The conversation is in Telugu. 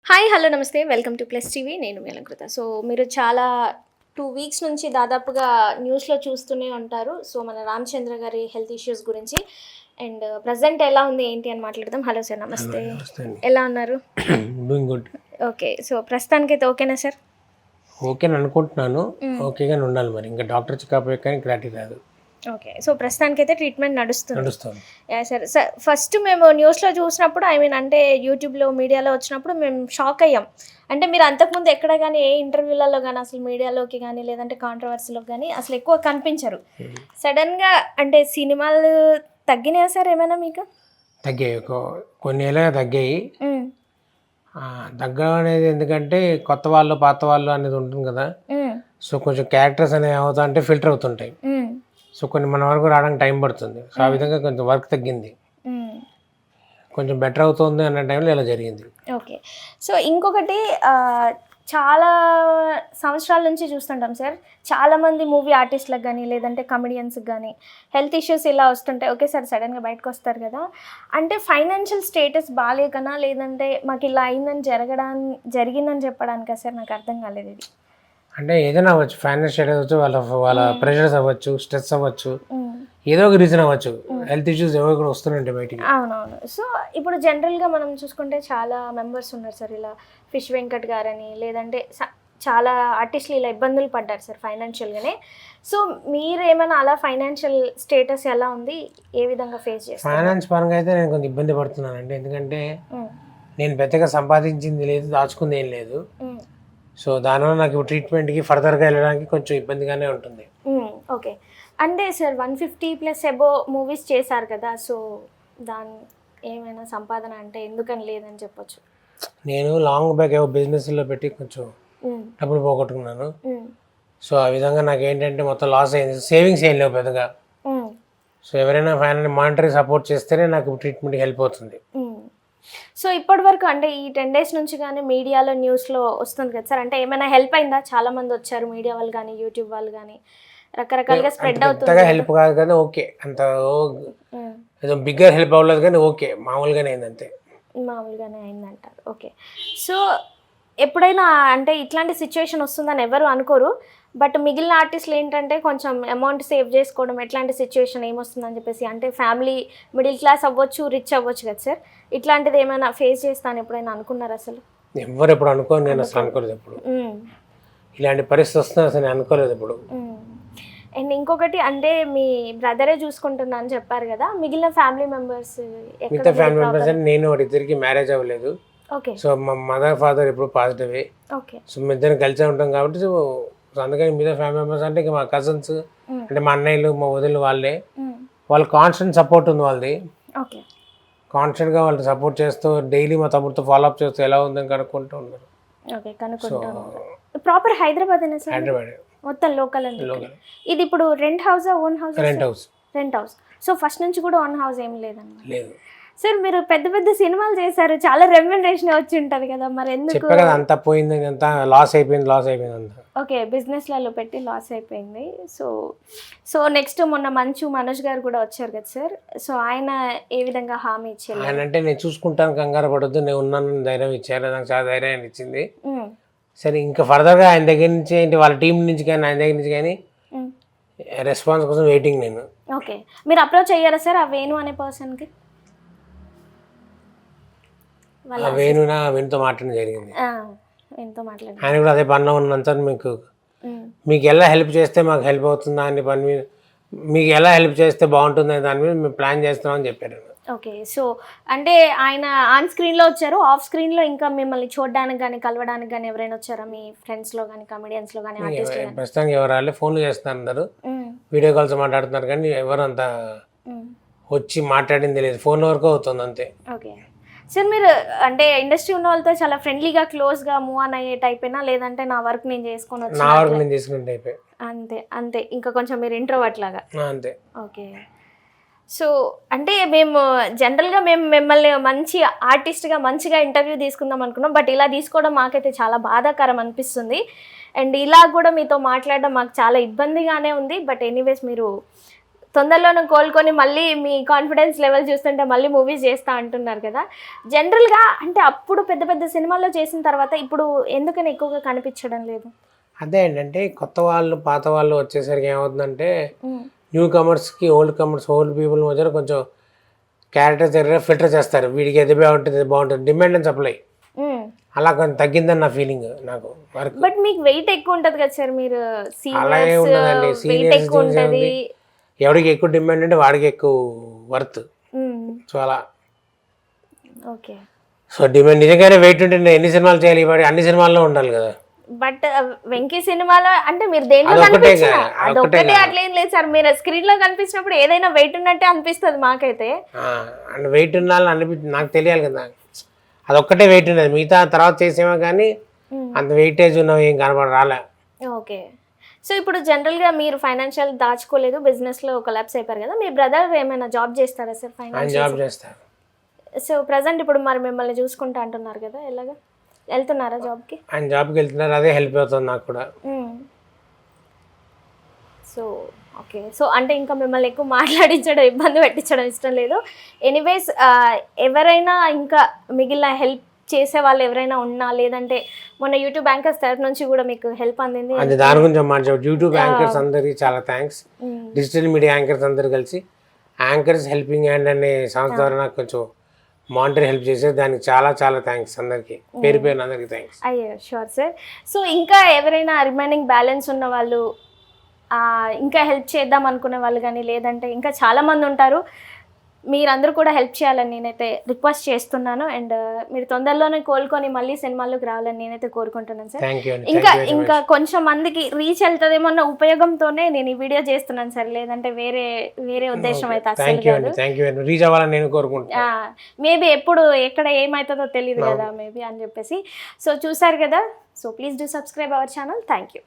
హాయ్! హలో! నమస్తే. Welcome to plus TV. నేను మీ అలంకృత. సో, మీరు చాలా 2 వీక్స్ నుంచి దాదాపుగా న్యూస్‌లో చూస్తూనే ఉంటారు. సో, మన రామచంద్ర గారి హెల్త్ ఇష్యూస్ గురించి అండ్ ప్రెజెంట్ ఎలా ఉంది, ఏంటి అని మాట్లాడదాం. Hello sir! హలో. నమస్తే. నమస్తే అండి. ఎలా ఉన్నారు? Doing good. ఓకే. సో, ప్రస్తుతానికైతే ఓకేనా సార్? ఓకే అని అనుకుంటున్నాను. హ్మ్. ఓకేగానే ఉండాలి మరి. ఇంకా డాక్టర్ చెకప్ కానీ క్లారిటీ రాదు. ఓకే. సో, ప్రస్తుతానికైతే ట్రీట్మెంట్ నడుస్తుంది. నడుస్తుంది. యాహ్! సరే. ఫస్ట్ మేము న్యూస్‌లో చూసినప్పుడు అంటే యూట్యూబ్‌లో, మీడియాలో వచ్చినప్పుడు మేము షాక్ అయ్యాం. అంటే మీరు అంతకుముందు ఎక్కడ గాని ఏ ఇంటర్వ్యూలలో గాని అసలు మీడియాలోకి గాని, లేదంటే కాంట్రోవర్సీ‌లోకి గాని అసలు ఎక్కువ కనిపించరు. సడెన్‌గా అంటే సినిమాలు తగ్గినాయా సార్ ఏమైనా మీకు? తగ్గాయి. కొన్ని ఏళ్ళుగా తగ్గాయి. హ్మ్. తగ్గడం అనేది ఎందుకంటే కొత్త వాళ్ళు, పాత వాళ్ళు అనేది ఉంటుంది కదా! హ్మ్. సో, కొంచెం క్యారెక్టర్స్ అనేవి అవుతా అంటే ఫిల్టర్ అవుతుంటాయి. హ్మ్. సో, కొన్ని మన వరకు రావడానికి టైం పడుతుంది. సో, ఆ విధంగా కొంచెం వర్క్ తగ్గింది. హ్మ్. కొంచెం బెటర్ అవుతుంది అన్న టైంలో ఇలా జరిగింది. ఓకే. సో, ఇంకొకటి చాలా సంవత్సరాల నుంచి చూస్తుంటాం సార్. చాలామంది మూవీ ఆర్టిస్ట్‌లకు గానీ, లేదంటే కమెడియన్స్‌కి గానీ, హెల్త్ ఇష్యూస్ ఇలా వస్తుంటాయి. ఒకేసారి సడెన్‌గా బయటకొస్తారు గదా! అంటే ఫైనాన్షియల్ స్టేటస్ బాలేకనా? లేదంటే మాకిలా అయిందని జరిగిందని చెప్పడానికా సార్? నాకు అర్థం కాలేదిది. అంటే ఏదైనా అవ్వచ్చు. ఫైనాన్షియల్ అవ్వచ్చు, వాళ్ళ వాళ్ళ ప్రెషర్స్ అవ్వచ్చు, స్ట్రెస్ అవ్వచ్చు, హ్మ్. ఏదో ఒక రీజన్ అవ్వచ్చు. హెల్త్ ఇష్యూస్ ఎవరో ఒకరు వస్తూనే బయటికి. అవునవును. సో, ఇప్పుడు జనరల్‌గా మనం చూసుకుంటే చాలా మెంబర్స్ ఉన్నారు సార్. ఇలా 'ఫిష్ వెంకట్' గారని, లేదంటే చాలా ఆర్టిస్టులు ఇలా ఇబ్బందులు పడ్డారు సార్ ఫైనాన్షియల్‌గానే. సో, మీరేమైనా అలా ఫైనాన్షియల్ స్టేటస్ ఎలా ఉంది? ఏ విధంగా ఫేస్ చేస్తారు? ఫైనాన్స్ పరంగా అయితే నేను కొంచెం ఇబ్బంది పడుతున్నానండి. ఎందుకంటే హ్మ్. నేను పెద్దగా సంపాదించింది లేదు, దాచుకుంది ఏం లేదు. హ్మ్. సో, దానివల్ల నాకు ట్రీట్మెంట్‌కి ఫర్దర్‌గా వెళ్ళడానికి కొంచెం ఇబ్బందిగానే ఉంటుంది. ఓకే. అంటే సార్ 150+ అబోవ్ మూవీస్ చేశారు కదా! సో, దాని ఏమైనా సంపాదన అంటే ఎందుకని లేదని చెప్పొచ్చు? నేను లాంగ్ బ్యాక్ ఏవో బిజినెస్‌లో పెట్టి కొంచెం హ్మ్. డబ్బులు పోగొట్టుకున్నాను. హ్మ్. సో, ఆ విధంగా నాకేంటంటే మొత్తం లాస్ అయింది. సేవింగ్స్ ఏం లేవు పెద్దగా. హ్మ్. సో, ఎవరైనా మానిటరీ సపోర్ట్ చేస్తేనే నాకు ట్రీట్మెంట్‌కి హెల్ప్ అవుతుంది. హ్మ్. సో, ఇప్పటి వరకు అంటే ఈ 10 డేస్ నుంచి గాని మీడియాలో, న్యూస్‌లో వస్తుంది కదా సార్! అంటే ఏమైనా హెల్ప్ అయిందా? చాలామందొచ్చారు మీడియా వాళ్ళు గాని, యూట్యూబ్ వాళ్ళు గాని, రకరకాలుగా అంత స్ప్రెడ్ అవుతుంది పెద్దగా కదా! హెల్ప్ కాదు కానీ ఓకే. అంత హ్మ్. ఏదో బిగ్గర్ హెల్ప్ అవ్వలేదు కానీ ఓకే. మామూలుగానే అయిందంతే. మామూలుగానే అయిందంటారు. ఓకే. సో, ఎప్పుడైనా అంటే ఇట్లాంటి సిట్యుయేషన్ వస్తుందని ఎవరు అనుకోరు. బట్ మిగిలిన ఆర్టిస్టులు ఏంటంటే కొంచెం అమౌంట్ సేవ్ చేసుకోవడం, ఎట్లాంటి సిట్యుయేషన్ ఏమొస్తుందని చెప్పేసి అంటే ఫ్యామిలీ మిడిల్ క్లాస్ అవ్వచ్చు, రిచ్ అవ్వచ్చు కదా సార్! ఇట్లాంటిది ఏమైనా ఫేస్ చేస్తాను ఎప్పుడైనా అనుకున్నారా అసలు? ఎవ్వరు ఎప్పుడు అనుకోను, నేను అసలు అనుకోరు. అనుకోలేదు ఎప్పుడు. హ్మ్. ఇలాంటి పరిస్థితి వస్తుందని అసలు నేను అనుకోలేదు ఎప్పుడు. హ్మ్. అండ్ ఇంకొకటి అంటే మీ బ్రదరే చూసుకుంటున్నా అని చెప్పారు గదా! మిగిలిన ఫ్యామిలీ మెంబర్స్ ఎక్కడ మిగతా మీరు ఫ్యామిలీ మెంబర్స్ ప్రాపర్? అంటే నేను వాడిద్దరికి మ్యారేజ్ అవ్వలేదు. ఓకే. సో, మా మదర్, ఫాదర్ ఎప్పుడు పాజిటివే. ఓకే. సో, మేమిద్దరం కలిసే ఉంటాం కాబట్టి సో, అందుకని మిగతా ఫ్యామిలీ మెంబర్స్ అంటే ఇక మా కజిన్స్ హ్మ్. అంటే మా అన్నయ్యలు, మా వదినలు వాళ్ళే. హ్మ్. వాళ్ళు కాన్స్టెంట్ సపోర్ట్ ఉంది వాళ్ళది. ఓకే. కాన్స్టెంట్‌గా వాళ్ళు సపోర్ట్ చేస్తూ డైలీ మా తమ్ముడితో ఫాలో అప్ చేస్తూ ఎలా ఉందని కనుక్కుంటూ ఉన్నారు. ఓకే. సో, కనుక్కుంటూ ఉన్నారు. ప్రాపర్ హైదరాబాదేనా సార్ మీది? హైదరాబాదే. మొత్తం లోకల్ అండి ఇక్కడ. లోకల్. ఇది ఇప్పుడు రెంట్ హౌసా? ఓన్ హౌసా rent sir? House. Rent house. So, first నుంచి కూడా ఓన్ హౌస్ ఏమి లేదన్నమాట. లేదు. సార్ మీరు పెద్ద పెద్ద సినిమాలు చేశారు. చాలా రెమ్యునరేషన్ వచ్చి ఉంటది కదా! మరెందుకు? చెప్పా కదా! అంతా పోయిందని, అంతా లాస్ అయిపోయింది అంతా. ఓకే. బిజినెస్‌లలో పెట్టి లాస్ అయిపోయింది. సో, నెక్స్ట్ మొన్న 'మంచు మనోజ్' గారు కూడా వచ్చారు కదా సార్! సో, ఆయన ఏ విధంగా హామీ ఇచ్చెళ్లారు? ఆయనంటే నేను చూసుకుంటాను, కంగారు పడొద్దు, నేను ఉన్నానని ధైర్యం ఇచ్చారు. నాకు చాలా ధైర్యాన్ని ఇచ్చింది. హ్మ్. సరే ఇంకా ఫర్దర్‌గా ఆయన దగ్గర నుంచి ఏంటి వాళ్ళ టీమ్ నుంచి కానీ, ఆయన దగ్గర నుంచి కానీ హ్మ్. రెస్పాన్స్ కోసం వెయిటింగ్ నేను. ఓకే. మీరు అప్రోచ్ అయ్యారా సార్ ఆ వేణు అనే పర్సన్‌కి? వాళ్ళ వేణుతో మాట్లాడడం జరిగింది. ఆ! వేణుతో మాట్లాడారు. ఆయన కూడా అదే పనిలో ఉన్నాను సార్, హ్మ్. మీకు ఎలా హెల్ప్ చేస్తే మాకు హెల్ప్ అవుతుందా అనే పని మీద, మీకు ఎలా హెల్ప్ చేస్తే బాగుంటుందనే దాని మీద మేము ప్లాన్ చేస్తున్నామని చెప్పారు. ఓకే. సో, అంటే ఆయన ఆన్ స్క్రీన్‌లో వచ్చారు. ఆఫ్ స్క్రీన్‌లో ఇంకా మిమ్మల్ని చూడడానికి గాని, కలవడానికి గాని ఎవరైనా వచ్చారా? మీ ఫ్రెండ్స్‌లో గాని, కమెడియన్స్‌లో గాని, ఆర్టిస్ట్‌లో గాని? ప్రస్తుతానికి ఎవరు రాలే, ఫోన్లు చేస్తున్నారు అందరూ, హ్మ్. వీడియో కాల్స్ మాట్లాడుతున్నారు కానీ ఎవరు అంత హ్మ్. వచ్చి మాట్లాడింది లేదు. ఫోన్ వరకు అవుతుంది అంతే. ఓకే. సార్ మీరు అంటే ఇండస్ట్రీ ఉన్న వాళ్ళతో చాలా ఫ్రెండ్లీగా, క్లోజ్‌గా మూవ్ ఆన్ అయ్యే టైపేనా? లేదంటే నా వర్క్ నేను చేసుకొని నా వచ్చిన వరకు అట్లా? నేను తీసుకునే టైపే. అంతే. అంతే. ఇంకా కొంచెం మీరు ఇంట్రోవర్ట్ లాగా. అంతే. ఓకే. సో, అంటే మేము జనరల్‌గా మిమ్మల్ని మంచి ఆర్టిస్ట్‌గా మంచిగా ఇంటర్వ్యూ తీసుకుందాం అనుకున్నాం. బట్ ఇలా తీసుకోవడం మాకైతే చాలా బాధాకరం అనిపిస్తుంది. అండ్ ఇలా గూడా మీతో మాట్లాడడం మాకు చాలా ఇబ్బందిగానే ఉంది. బట్ ఎనీవేస్ మీరు తొందరలోనే కోలుకొని మళ్ళీ మీ కాన్ఫిడెన్స్ లెవెల్ చూస్తుంటే మళ్ళీ మూవీస్ చేస్తా అంటున్నారు కదా. జనరల్గా అంటే అప్పుడు పెద్ద పెద్ద సినిమాల్లో చేసిన తర్వాత ఇప్పుడు ఎందుకని ఎక్కువగా కనిపించడం లేదు? అదే ఏంటంటే కొత్త వాళ్ళు పాత వాళ్ళు వచ్చేసరికి ఏమవుతుందంటే న్యూ కమర్స్కి ఓల్డ్ పీపుల్ మధ్యన కొంచెం క్యారెక్టర్స్ దగ్గర ఫిల్టర్ చేస్తారు. వీడికి ఎది బాగుంటుంది ఇది బాగుంటుంది, డిమాండ్ అండ్ సప్లై అలా కొంచెం తగ్గిందని నా ఫీలింగ్ నాకు వర్క్. బట్ మీకు వెయిట్ ఎక్కువ ఉంటుంది కదా సార్, మీరు అలాగే ఉండదండి. వెయిట్ ఎక్కువ ఉంటుంది. ఎవరికి ఎక్కువ డిమాండ్ అంటే వాడికి ఎక్కువ వర్త్. సో అలా ఓకే. సో డిమాండ్ నిజంగానే వెయిట్ ఉంటే నేను ఎన్ని సినిమాలు చేయాలి, వాడి అన్ని సినిమాల్లో ఉండాలి కదా. బట్ వెంకీ సినిమాలో అంటే మీరు దేంట్లో కనిపించినా అదొక్కటే అట్లేం లేదు సార్, మీరు స్క్రీన్ లో కనిపించినప్పుడు ఏదైనా వెయిట్ ఉన్నట్టే అనిపిస్తుంది మాకైతే. అండ్ వెయిట్ ఉండాలని నాకు తెలియాలి కదా, అదొక్కటే వెయిట్ ఉన్నది. మిగతా తర్వాత చేసేమో కానీ అంత వెయిటేజ్ ఉన్నవి ఏం రాలే. ఓకే. సో ఇప్పుడు జనరల్గా మీరు ఫైనాన్షియల్ దాచుకోలేదు, బిజినెస్లో కొలాప్స్ అయిపోయారు కదా. మీ బ్రదర్ ఏమైనా జాబ్ చేస్తారా సార్? ఆయన జాబ్ చేస్తారు. సో ప్రజెంట్ ఇప్పుడు మరి మిమ్మల్ని చూసుకుంటా అంటున్నారు కదా, ఎలాగా వెళ్తున్నారా జాబ్కి? ఆయన జాబ్కి వెళ్తున్నారు, అదే హెల్ప్ అవుతుంది నాకు కూడా. So okay. సో అంటే ఇంకా మిమ్మల్ని ఎక్కువ మాట్లాడించడం, ఇబ్బంది పెట్టించడం ఇష్టం లేదు. ఎనీవేస్ ఎవరైనా ఇంకా మిగిలిన హెల్ప్ చేసే వాళ్ళు ఎవరైనా ఉన్నా, లేదంటే మొన్న యూట్యూబ్ యాంకర్స్ తరఫు నుంచి కూడా మీకు హెల్ప్ అందింది అది దాని గురించి మాట్లాడు. యూట్యూబ్ యాంకర్స్ అందరికీ చాలా థ్యాంక్స్. డిజిటల్ మీడియా యాంకర్స్ అందరు కలిసి యాంకర్స్ హెల్పింగ్ హ్యాండ్ అనే సంస్థ ద్వారా నాకు కొంచెం మానిటరీ హెల్ప్ చేశారు. దానికి చాలా చాలా థ్యాంక్స్ అందరికీ, పేరు పేరు అందరికీ థ్యాంక్స్. అయ్యో షూర్ సార్. సో ఇంకా ఎవరైనా రిమైనింగ్ బ్యాలెన్స్ ఉన్న వాళ్ళు, ఇంకా హెల్ప్ చేద్దాం అనుకునే వాళ్ళు కానీ, లేదంటే ఇంకా చాలామంది ఉంటారు, మీరందరూ కూడా హెల్ప్ చేయాలని నేనైతే రిక్వెస్ట్ చేస్తున్నాను. అండ్ మీరు తొందరలోనే కోలుకొని మళ్ళీ సినిమాల్లోకి రావాలని నేనైతే కోరుకుంటున్నాను సార్. ఇంకా కొంచెం మందికి రీచ్ వెళ్తుందేమో అన్న ఉపయోగంతోనే నేను ఈ వీడియో చేస్తున్నాను సార్, లేదంటే వేరే ఉద్దేశం అయితే అసలు కాదు. రీచ్ అవ్వాలని నేను కోరుకుంటున్నాను. మేబీ ఎప్పుడు ఎక్కడ ఏమవుతుందో తెలియదు కదా మేబీ అని చెప్పేసి. సో చూసారు కదా. So please do subscribe our channel. Thank you.